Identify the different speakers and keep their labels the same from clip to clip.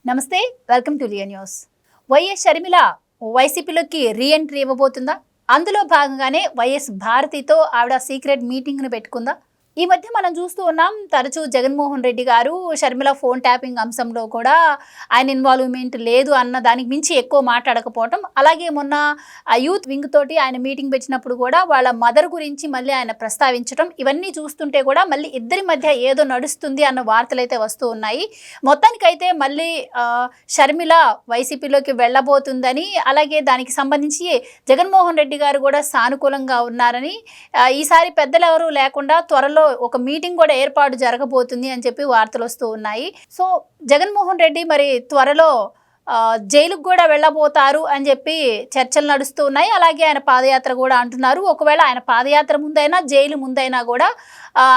Speaker 1: నమస్తే, welcome to Ria news. YS Sharmila వైసీపీలోకి reentry ఇవ్వబోతుందా? అందులో భాగంగానే వైఎస్ భారతితో ఆవిడ సీక్రెట్ మీటింగ్ను పెట్టుకుందా? ఈ మధ్య మనం చూస్తూ ఉన్నాం, తరచూ జగన్మోహన్ రెడ్డి గారు షర్మిల ఫోన్ ట్యాపింగ్ అంశంలో కూడా ఆయన ఇన్వాల్వ్మెంట్ లేదు అన్న దానికి మించి ఎక్కువ మాట్లాడకపోవటం, అలాగే మొన్న యూత్ వింగ్ తోటి ఆయన మీటింగ్ పెట్టినప్పుడు కూడా వాళ్ళ మదర్ గురించి మళ్ళీ ఆయన ప్రస్తావించడం, ఇవన్నీ చూస్తుంటే కూడా మళ్ళీ ఇద్దరి మధ్య ఏదో నడుస్తుంది అన్న వార్తలు అయితే వస్తూ ఉన్నాయి. మొత్తానికైతే మళ్ళీ షర్మిల వైసీపీలోకి వెళ్ళబోతుందని, అలాగే దానికి సంబంధించి జగన్మోహన్ రెడ్డి గారు కూడా సానుకూలంగా ఉన్నారని, ఈసారి పెద్దలు ఎవరు లేకుండా త్వరలో ఒక మీటింగ్ కూడా ఏర్పాటు జరగబోతుంది అని చెప్పి వార్తలు వస్తూ ఉన్నాయి. సో జగన్మోహన్ రెడ్డి మరి త్వరలో జైలుకు కూడా వెళ్ళబోతారు అని చెప్పి చర్చలు నడుస్తూ ఉన్నాయి. అలాగే ఆయన పాదయాత్ర కూడా అంటున్నారు. ఒకవేళ ఆయన పాదయాత్ర ముందైనా జైలు ముందైనా కూడా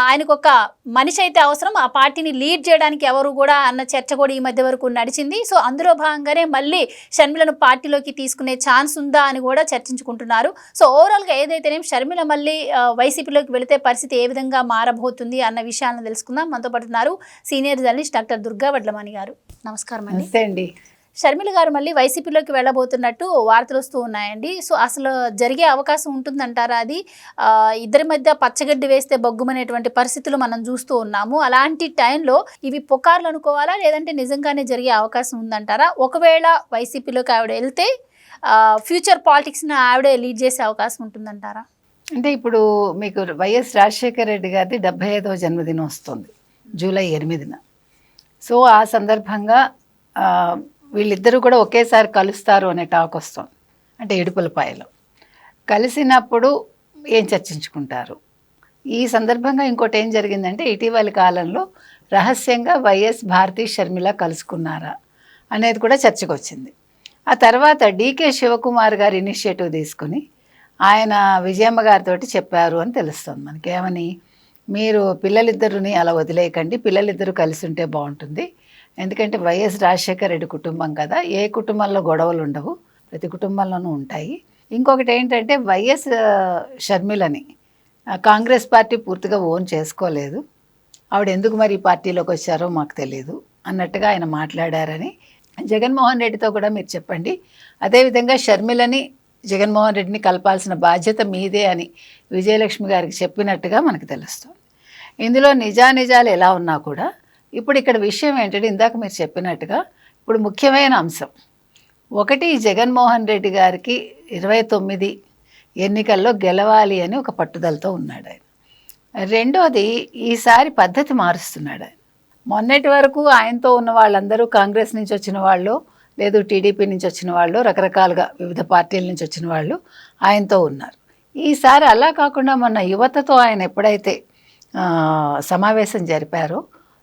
Speaker 1: ఆయనకు ఒక మనిషి అయితే అవసరం, ఆ పార్టీని లీడ్ చేయడానికి ఎవరు కూడా అన్న చర్చ కూడా ఈ మధ్య వరకు నడిచింది. సో అందులో భాగంగానే మళ్ళీ షర్మిలను పార్టీలోకి తీసుకునే ఛాన్స్ ఉందా అని కూడా చర్చించుకుంటున్నారు. సో ఓవరాల్గా ఏదైతేనేం షర్మిల మళ్ళీ వైసీపీలోకి వెళితే పరిస్థితి ఏ విధంగా మారబోతుంది అన్న విషయాలను తెలుసుకుందాం. మనతో పాటు ఉన్నారు senior journalist doctor Durga Vadlamani గారు. నమస్కారం అండి. షర్మిల గారు మళ్ళీ వైసీపీలోకి వెళ్ళబోతున్నట్టు వార్తలు వస్తూ ఉన్నాయండి. సో అసలు జరిగే అవకాశం ఉంటుందంటారా? అది ఇద్దరి మధ్య పచ్చగడ్డి వేస్తే బొగ్గుమనేటువంటి పరిస్థితులు మనం చూస్తూ ఉన్నాము. అలాంటి టైంలో ఇవి పుకార్లు అనుకోవాలా, లేదంటే నిజంగానే జరిగే అవకాశం ఉందంటారా? ఒకవేళ వైసీపీలోకి ఆవిడ వెళ్తే ఫ్యూచర్ పాలిటిక్స్ని ఆవిడే లీడ్ చేసే అవకాశం ఉంటుందంటారా?
Speaker 2: అంటే ఇప్పుడు మీకు వైఎస్ రాజశేఖర రెడ్డి గారిది 75వ జన్మదినం వస్తుంది జూలై 8న. సో ఆ సందర్భంగా వీళ్ళిద్దరూ కూడా ఒకేసారి కలుస్తారు అనే టాక్ వస్తుంది. అంటే ఇడుపులపాయలో కలిసినప్పుడు ఏం చర్చించుకుంటారు? ఈ సందర్భంగా ఇంకోటి ఏం జరిగిందంటే, ఇటీవలి కాలంలో రహస్యంగా వైఎస్ భారతి షర్మిల కలుసుకున్నారా అనేది కూడా చర్చకు వచ్చింది. ఆ తర్వాత డీకే శివకుమార్ గారు ఇనిషియేటివ్ తీసుకుని ఆయన విజయమ్మ గారితో చెప్పారు అని తెలుస్తుంది మనకి. ఏమని, మీరు పిల్లలిద్దరిని అలా వదిలేయకండి, పిల్లలిద్దరూ కలిసి ఉంటే బాగుంటుంది. ఎందుకంటే వైఎస్ రాజశేఖర రెడ్డి కుటుంబం కదా, ఏ కుటుంబంలో గొడవలు ఉండవు, ప్రతి కుటుంబంలోనూ ఉంటాయి. ఇంకొకటి ఏంటంటే, వైఎస్ షర్మిలని కాంగ్రెస్ పార్టీ పూర్తిగా ఓన్ చేసుకోలేదు, ఆవిడ ఎందుకు మరి ఈ పార్టీలోకి వచ్చారో మాకు తెలియదు అన్నట్టుగా ఆయన మాట్లాడారని జగన్మోహన్ రెడ్డితో కూడా మీరు చెప్పండి. అదేవిధంగా షర్మిలని జగన్మోహన్ రెడ్డిని కలపాల్సిన బాధ్యత మీదే అని విజయలక్ష్మి గారికి చెప్పినట్టుగా మనకు తెలుస్తుంది. ఇందులో నిజానిజాలు ఎలా ఉన్నా కూడా ఇప్పుడు ఇక్కడ విషయం ఏంటంటే, ఇందాక మీరు చెప్పినట్టుగా ఇప్పుడు ముఖ్యమైన అంశం ఒకటి, జగన్మోహన్ రెడ్డి గారికి 29 ఎన్నికల్లో గెలవాలి అని ఒక పట్టుదలతో ఉన్నాడు ఆయన. రెండోది, ఈసారి పద్ధతి మారుస్తున్నాడు ఆయన. మొన్నటి వరకు ఆయనతో ఉన్న వాళ్ళందరూ కాంగ్రెస్ నుంచి వచ్చిన వాళ్ళు, లేదు టీడీపీ నుంచి వచ్చిన వాళ్ళు, రకరకాలుగా వివిధ పార్టీల నుంచి వచ్చిన వాళ్ళు ఆయనతో ఉన్నారు. ఈసారి అలా కాకుండా మొన్న యువతతో ఆయన ఎప్పుడైతే సమావేశం జరిపారో,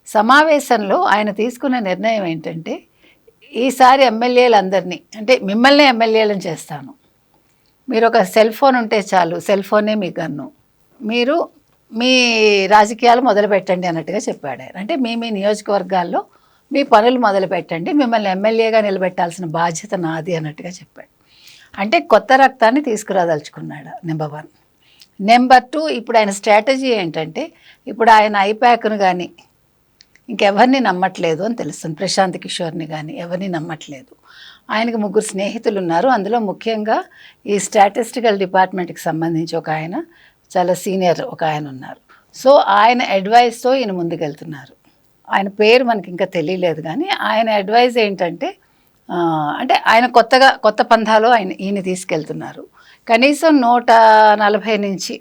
Speaker 2: సమావేశంలో ఆయన తీసుకున్న నిర్ణయం ఏంటంటే, ఈసారి ఎమ్మెల్యేలందరినీ, అంటే మిమ్మల్ని ఎమ్మెల్యేలను చేస్తాను, మీరు ఒక సెల్ ఫోన్ ఉంటే చాలు, సెల్ ఫోనే మీ గన్ను, మీరు మీ రాజకీయాలు మొదలు పెట్టండి అన్నట్టుగా చెప్పాడు ఆయన. అంటే మీ నియోజకవర్గాల్లో మీ పనులు మొదలు పెట్టండి, మిమ్మల్ని ఎమ్మెల్యేగా నిలబెట్టాల్సిన బాధ్యత నాది అన్నట్టుగా చెప్పాడు. అంటే కొత్త రక్తాన్ని తీసుకురాదలుచుకున్నాడు, నెంబర్ 1. నెంబర్ 2, ఇప్పుడు ఆయన స్ట్రాటజీ ఏంటంటే, ఇప్పుడు ఆయన ఐప్యాక్ను కానీ ఇంకెవరిని నమ్మట్లేదు అని తెలుస్తుంది. ప్రశాంత్ కిషోర్ని కానీ ఎవరిని నమ్మట్లేదు. ఆయనకు 3 స్నేహితులు ఉన్నారు. అందులో ముఖ్యంగా ఈ స్టాటిస్టికల్ డిపార్ట్మెంట్కి సంబంధించి ఒక ఆయన, చాలా సీనియర్ ఒక ఆయన ఉన్నారు. సో ఆయన అడ్వైస్తో ఈయన ముందుకెళ్తున్నారు. ఆయన పేరు మనకి ఇంకా తెలియలేదు, కానీ ఆయన అడ్వైజ్ ఏంటంటే, అంటే ఆయన కొత్త పంథాలో ఈయన తీసుకెళ్తున్నారు. కనీసం 140 నుంచి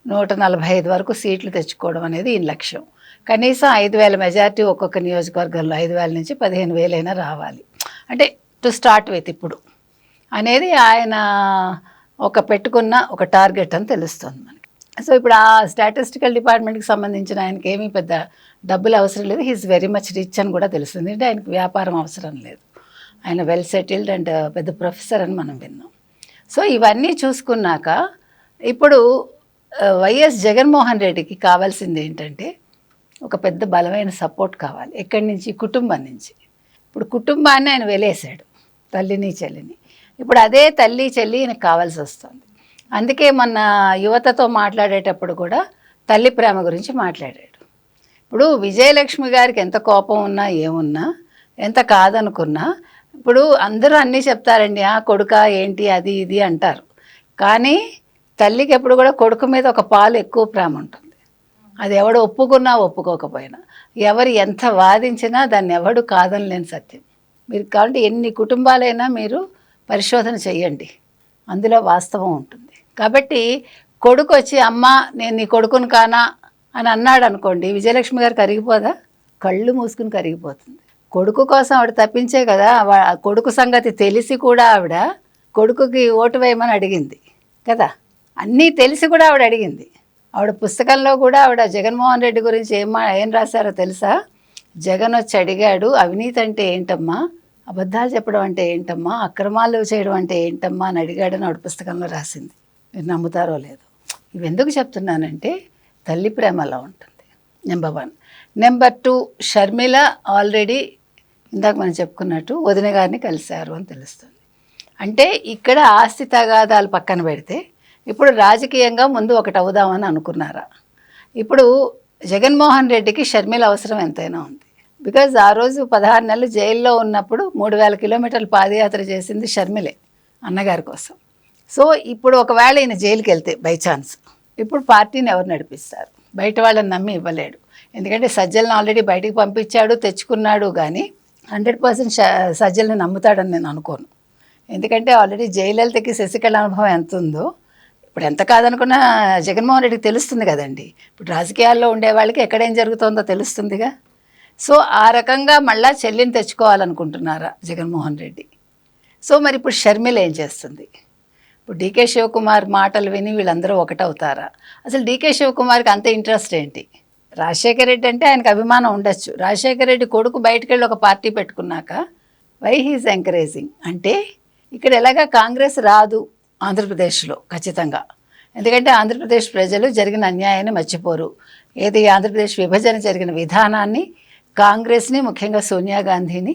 Speaker 2: 145 వరకు సీట్లు తెచ్చుకోవడం అనేది ఈయన లక్ష్యం. కనీసం 5,000 మెజారిటీ ఒక్కొక్క నియోజకవర్గంలో 5,000 నుంచి 15,000 అయినా రావాలి, అంటే టు స్టార్ట్ విత్ ఇప్పుడు అనేది ఆయన పెట్టుకున్న ఒక టార్గెట్ అని తెలుస్తుంది మనకి. సో ఇప్పుడు ఆ స్టాటిస్టికల్ డిపార్ట్మెంట్కి సంబంధించిన ఆయనకి ఏమీ పెద్ద డబ్బులు అవసరం లేదు, హీఈస్ వెరీ మచ్ రిచ్ అని కూడా తెలుస్తుంది. అంటే ఆయనకు వ్యాపారం అవసరం లేదు, ఆయన వెల్ సెటిల్డ్ అండ్ పెద్ద ప్రొఫెసర్ అని మనం విన్నాం. సో ఇవన్నీ చూసుకున్నాక ఇప్పుడు వైఎస్ జగన్మోహన్ రెడ్డికి కావాల్సింది ఏంటంటే, ఒక పెద్ద బలమైన సపోర్ట్ కావాలి. ఎక్కడి నుంచి? కుటుంబం నుంచి. ఇప్పుడు కుటుంబాన్ని ఆయన వెలేసాడు, తల్లిని చెల్లిని. ఇప్పుడు అదే తల్లి చెల్లి ఆయనకు కావాల్సి వస్తుంది. అందుకే మొన్న యువతతో మాట్లాడేటప్పుడు కూడా తల్లి ప్రేమ గురించి మాట్లాడాడు. ఇప్పుడు విజయలక్ష్మి గారికి ఎంత కోపం ఉన్నా ఏమున్నా ఎంత కాదనుకున్నా ఇప్పుడు అందరూ అన్నీ చెప్తారండి, కొడుక ఏంటి అది ఇది అంటారు. కానీ తల్లికి ఎప్పుడు కూడా కొడుకు మీద ఒక పాలు ఎక్కువ ప్రేమ ఉంటుంది. అది ఎవడు ఒప్పుకున్నా ఒప్పుకోకపోయినా, ఎవరు ఎంత వాదించినా దాన్ని ఎవడు కాదనలేని సత్యం. మీరు కాబట్టి ఎన్ని కుటుంబాలైనా మీరు పరిశోధన చెయ్యండి, అందులో వాస్తవం ఉంటుంది. కాబట్టి కొడుకు వచ్చి అమ్మ నేను నీ కొడుకును కానా అని అన్నాడు అనుకోండి, విజయలక్ష్మి గారు కరిగిపోదా? కళ్ళు మూసుకుని కరిగిపోతుంది. కొడుకు కోసం ఆవిడ తప్పించే కదా, కొడుకు సంగతి తెలిసి కూడా ఆవిడ కొడుకుకి ఓటు వేయమని అడిగింది కదా. అన్నీ తెలిసి కూడా ఆవిడ అడిగింది. ఆవిడ పుస్తకంలో కూడా ఆవిడ జగన్మోహన్ రెడ్డి గురించి ఏం రాశారో తెలుసా? జగన్ వచ్చి అడిగాడు, అవినీతి అంటే ఏంటమ్మా, అబద్ధాలు చెప్పడం అంటే ఏంటమ్మా, అక్రమాలు చేయడం అంటే ఏంటమ్మా అని అడిగాడని ఆవిడ పుస్తకంలో రాసింది. మీరు నమ్ముతారో లేదో. ఇవి ఎందుకు చెప్తున్నానంటే తల్లి ప్రేమ అలా ఉంటుంది, నెంబర్ 1. నెంబర్ 2, షర్మిల ఆల్రెడీ ఇందాక మనం చెప్పుకున్నట్టు వదిన గారిని కలిశారు అని తెలుస్తుంది. అంటే ఇక్కడ ఆస్తి తగాదాలు పక్కన పెడితే ఇప్పుడు రాజకీయంగా ముందు ఒకటి అవుదామని అనుకున్నారా? ఇప్పుడు జగన్మోహన్ రెడ్డికి షర్మిల అవసరం ఎంతైనా ఉంది. బికాజ్ ఆ రోజు 16 నెలలు జైల్లో ఉన్నప్పుడు 3000 కిలోమీటర్లు పాదయాత్ర చేసింది షర్మిలే అన్నగారి కోసం. సో ఇప్పుడు ఒకవేళ ఈయన జైలుకి వెళ్తే బై ఛాన్స్, ఇప్పుడు పార్టీని ఎవరు నడిపిస్తారు? బయట వాళ్ళని నమ్మి ఇవ్వలేడు. ఎందుకంటే సజ్జలను ఆల్రెడీ బయటికి పంపించాడు, తెచ్చుకున్నాడు. కానీ 100% సజ్జల్ని నమ్ముతాడని నేను అనుకోను. ఎందుకంటే ఆల్రెడీ జయలలితకి శశికళ అనుభవం ఎంత ఉందో ఇప్పుడు ఎంత కాదనుకున్నా జగన్మోహన్ రెడ్డికి తెలుస్తుంది కదండి. ఇప్పుడు రాజకీయాల్లో ఉండే వాళ్ళకి ఎక్కడేం జరుగుతుందో తెలుస్తుందిగా. సో ఆ రకంగా మళ్ళా చెల్లిని తెచ్చుకోవాలనుకుంటున్నారా జగన్మోహన్ రెడ్డి? సో మరి ఇప్పుడు షర్మిల ఏం చేస్తుంది? ఇప్పుడు డీకే శివకుమార్ మాటలు విని వీళ్ళందరూ ఒకటవుతారా? అసలు డీకే శివకుమార్కి అంత ఇంట్రెస్ట్ ఏంటి? రాజశేఖర రెడ్డి అంటే ఆయనకు అభిమానం ఉండొచ్చు. రాజశేఖర రెడ్డి కొడుకు బయటకు వెళ్ళి ఒక పార్టీ పెట్టుకున్నాక వై హీజ్ ఎంకరేజింగ్ అంటే ఇక్కడ ఎలాగా కాంగ్రెస్ రాదు ఆంధ్రప్రదేశ్లో ఖచ్చితంగా. ఎందుకంటే ఆంధ్రప్రదేశ్ ప్రజలు జరిగిన అన్యాయాన్ని మర్చిపోరు. ఏది ఆంధ్రప్రదేశ్ విభజన జరిగిన విధానాన్ని, కాంగ్రెస్ని, ముఖ్యంగా సోనియా గాంధీని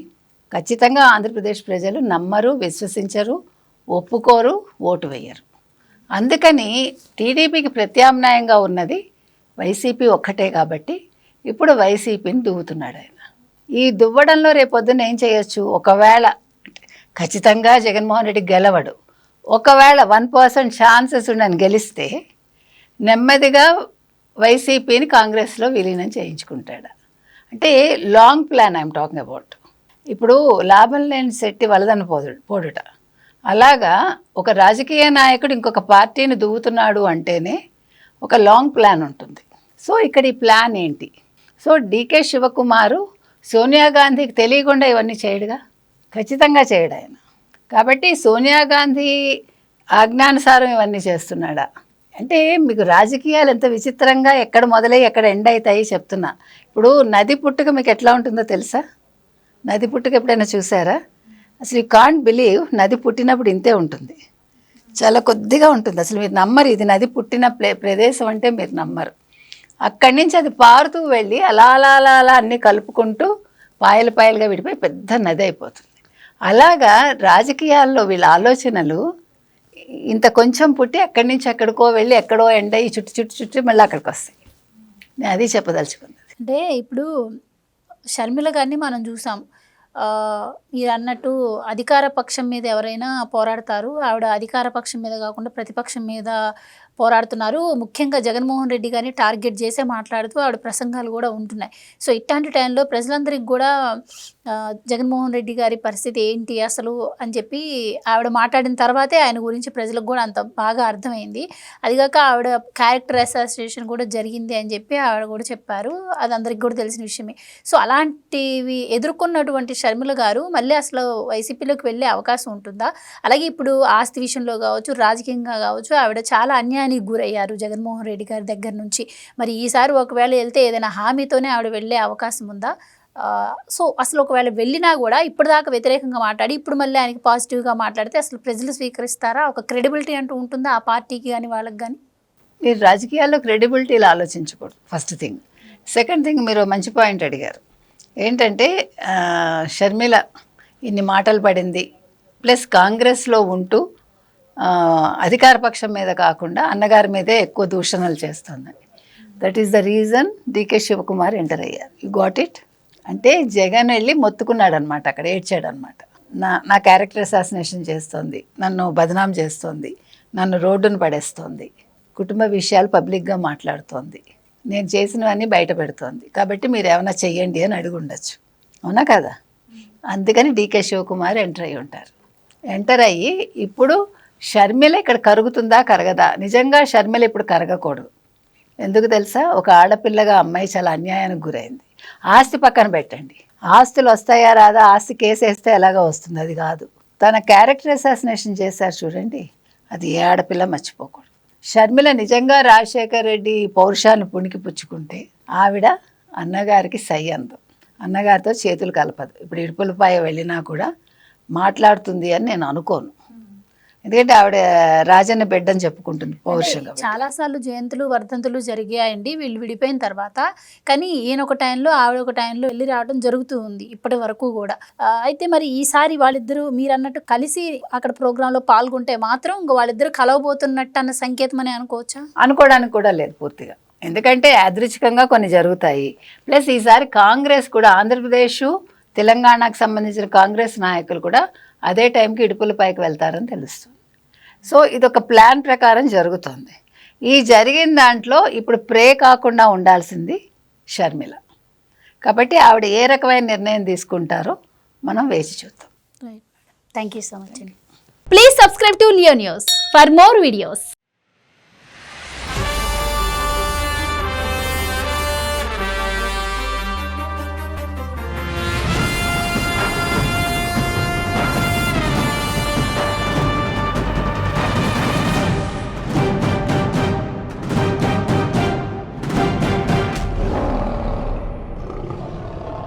Speaker 2: ఖచ్చితంగా ఆంధ్రప్రదేశ్ ప్రజలు నమ్మరు, విశ్వసించరు, ఒప్పుకోరు, ఓటు వేయరు. అందుకని టీడీపీకి ప్రత్యామ్నాయంగా ఉన్నది వైసీపీ ఒక్కటే. కాబట్టి ఇప్పుడు వైసీపీని దువ్వుతున్నాడు ఆయన. ఈ దువ్వడంలో రేపొద్దున ఏం చేయొచ్చు? ఒకవేళ ఖచ్చితంగా జగన్మోహన్ రెడ్డి గెలవడు, ఒకవేళ 1% ఛాన్సెస్ ఉండని గెలిస్తే నెమ్మదిగా వైసీపీని కాంగ్రెస్లో విలీనం చేయించుకుంటాడు. అంటే long plan I'm talking about. ఇప్పుడు లాభం లేని శెట్టి వలదని పోడుట. అలాగా ఒక రాజకీయ నాయకుడు ఇంకొక పార్టీని దువ్వుతున్నాడు అంటేనే ఒక లాంగ్ ప్లాన్ ఉంటుంది. సో ఇక్కడ ఈ ప్లాన్ ఏంటి? సో డీకే శివకుమారు సోనియా గాంధీకి తెలియకుండా ఇవన్నీ చేయడుగా, ఖచ్చితంగా చేయడు ఆయన. కాబట్టి సోనియా గాంధీ ఆజ్ఞానుసారం ఇవన్నీ చేస్తున్నాడా అంటే మీకు రాజకీయాలు ఎంత విచిత్రంగా ఎక్కడ మొదలై ఎక్కడ ఎండ్ అవుతాయి చెప్తున్నా. ఇప్పుడు నది పుట్టుక మీకు ఎట్లా ఉంటుందో తెలుసా? నది పుట్టుక ఎప్పుడైనా చూసారా? అసలు యూ కాంట్ బిలీవ్, నది పుట్టినప్పుడు ఇంతే ఉంటుంది, చాలా కొద్దిగా ఉంటుంది. అసలు మీరు నమ్మరు, ఇది నది పుట్టిన ప్రదేశం అంటే మీరు నమ్మరు. అక్కడి నుంచి అది పారుతూ వెళ్ళి అలా అలా అలా అలా అన్నీ కలుపుకుంటూ పాయలు పాయలుగా విడిపోయి పెద్ద నది అయిపోతుంది. అలాగా రాజకీయాల్లో వీళ్ళ ఆలోచనలు ఇంత కొంచెం పుట్టి అక్కడి నుంచి ఎక్కడికో వెళ్ళి ఎక్కడో ఎండ్ అయ్యి చుట్టూ చుట్టూ చుట్టూ మళ్ళీ అక్కడికి వస్తాయి. నేను అది చెప్పదలుచుకున్నాను.
Speaker 1: అంటే ఇప్పుడు షర్మిల గారిని మనం చూసాం, మీరు అన్నట్టు అధికార పక్షం మీద ఎవరైనా పోరాడతారు, ఆవిడ అధికార పక్షం మీద కాకుండా ప్రతిపక్షం మీద పోరాడుతున్నారు. ముఖ్యంగా జగన్మోహన్ రెడ్డి గారిని టార్గెట్ చేసే మాట్లాడుతూ ఆవిడ ప్రసంగాలు కూడా ఉంటున్నాయి. సో ఇట్లాంటి టైంలో ప్రజలందరికీ కూడా జగన్మోహన్ రెడ్డి గారి పరిస్థితి ఏంటి అసలు అని చెప్పి ఆవిడ మాట్లాడిన తర్వాతే ఆయన గురించి ప్రజలకు కూడా అంత బాగా అర్థమైంది. అదిగాక ఆవిడ క్యారెక్టర్ అసోసియేషన్ కూడా జరిగింది అని చెప్పి ఆవిడ కూడా చెప్పారు. అది అందరికీ కూడా తెలిసిన విషయమే. సో అలాంటివి ఎదుర్కొన్నటువంటి షర్మిల గారు మళ్ళీ అసలు వైసీపీలోకి వెళ్ళే అవకాశం ఉంటుందా? అలాగే ఇప్పుడు ఆస్తి విషయంలో కావచ్చు, రాజకీయంగా కావచ్చు, ఆవిడ చాలా అన్యాయానికి గురయ్యారు జగన్మోహన్ రెడ్డి గారి దగ్గర నుంచి. మరి ఈసారి ఒకవేళ వెళ్తే ఏదైనా హామీతోనే ఆవిడ వెళ్ళే అవకాశం ఉందా? సో అసలు ఒకవేళ వెళ్ళినా కూడా ఇప్పటిదాకా వ్యతిరేకంగా మాట్లాడి ఇప్పుడు మళ్ళీ ఆయనకి పాజిటివ్గా మాట్లాడితే అసలు ప్రజలు స్వీకరిస్తారా? ఒక క్రెడిబిలిటీ అంటూ ఉంటుందా ఆ పార్టీకి కానీ వాళ్ళకి కానీ?
Speaker 2: మీరు రాజకీయాల్లో క్రెడిబిలిటీలు ఆలోచించకూడదు, ఫస్ట్ థింగ్. సెకండ్ థింగ్, మీరు మంచి పాయింట్ అడిగారు. ఏంటంటే షర్మిల ఇన్ని మాటలు పడింది, ప్లస్ కాంగ్రెస్లో ఉంటూ అధికార పక్షం మీద కాకుండా అన్నగారి మీదే ఎక్కువ దూషణలు చేస్తుందని. That is the reason DK Shivakumar enter అయ్యారు. You got it. అంటే జగన్ వెళ్ళి మొత్తుకున్నాడు అనమాట, అక్కడ ఏడ్చాడు అనమాట. నా క్యారెక్టర్ అసాసినేషన్ చేస్తోంది, నన్ను బదనాం చేస్తోంది, నన్ను రోడ్డును పడేస్తోంది, కుటుంబ విషయాలు పబ్లిక్గా మాట్లాడుతోంది, నేను చేసినవన్నీ బయట పెడుతోంది, కాబట్టి మీరు ఏమైనా చెయ్యండి అని అడిగి ఉండొచ్చు, అవునా కదా? అందుకని డీకే శివకుమార్ ఎంటర్ అయ్యి ఉంటారు. ఎంటర్ అయ్యి ఇప్పుడు షర్మిల ఇక్కడ కరుగుతుందా కరగదా? నిజంగా షర్మిల ఇప్పుడు కరగకూడదు. ఎందుకు తెలుసా? ఒక ఆడపిల్లగా అమ్మాయి చాలా అన్యాయానికి గురైంది. ఆస్తి పక్కన పెట్టండి, ఆస్తులు వస్తాయా రాదా, ఆస్తి కేసు వేస్తే ఎలాగో వస్తుంది, అది కాదు. తన క్యారెక్టర్ అసాసినేషన్ చేశారు చూడండి, అది ఏ ఆడపిల్ల మర్చిపోకూడదు. షర్మిల నిజంగా రాజశేఖర్ రెడ్డి పౌరుషాన్ని పుణికి పుచ్చుకుంటే ఆవిడ అన్నగారికి సై అందం, అన్నగారితో చేతులు కలపదు. ఇప్పుడు ఇడుపులపాయ వెళ్ళినా కూడా మాట్లాడుతుంది అని నేను అనుకోను. ఎందుకంటే ఆవిడ రాజన్న బిడ్డని చెప్పుకుంటుంది పౌరుషంగా.
Speaker 1: చాలాసార్లు జయంతులు వర్ధంతులు జరిగాయండి వీళ్ళు విడిపోయిన తర్వాత. కానీ ఈయన ఒక టైంలో ఆవిడ ఒక టైంలో వెళ్ళి రావడం జరుగుతూ ఉంది ఇప్పటి వరకు కూడా. అయితే మరి ఈసారి వాళ్ళిద్దరూ మీరు అన్నట్టు కలిసి అక్కడ ప్రోగ్రాంలో పాల్గొంటే మాత్రం ఇంక వాళ్ళిద్దరు కలవబోతున్నట్టు అన్న సంకేతం అని అనుకోవచ్చా?
Speaker 2: అనుకోవడానికి కూడా లేదు పూర్తిగా, ఎందుకంటే యాదృచ్ఛికంగా కొన్ని జరుగుతాయి. ప్లస్ ఈసారి కాంగ్రెస్ కూడా, ఆంధ్రప్రదేశ్ తెలంగాణకు సంబంధించిన కాంగ్రెస్ నాయకులు కూడా అదే టైంకి ఇడుపులపైకి వెళ్తారని తెలుస్తుంది. సో ఇదొక ప్లాన్ ప్రకారం జరుగుతుంది. ఈ జరిగిన దాంట్లో ఇప్పుడు ప్రే కాకుండా ఉండాల్సింది షర్మిల. కాబట్టి ఆవిడ ఏ రకమైన నిర్ణయం తీసుకుంటారో మనం వేచి చూద్దాం.
Speaker 1: థ్యాంక్ యూ సో మచ్ అండి. Please subscribe to Leo news for more videos.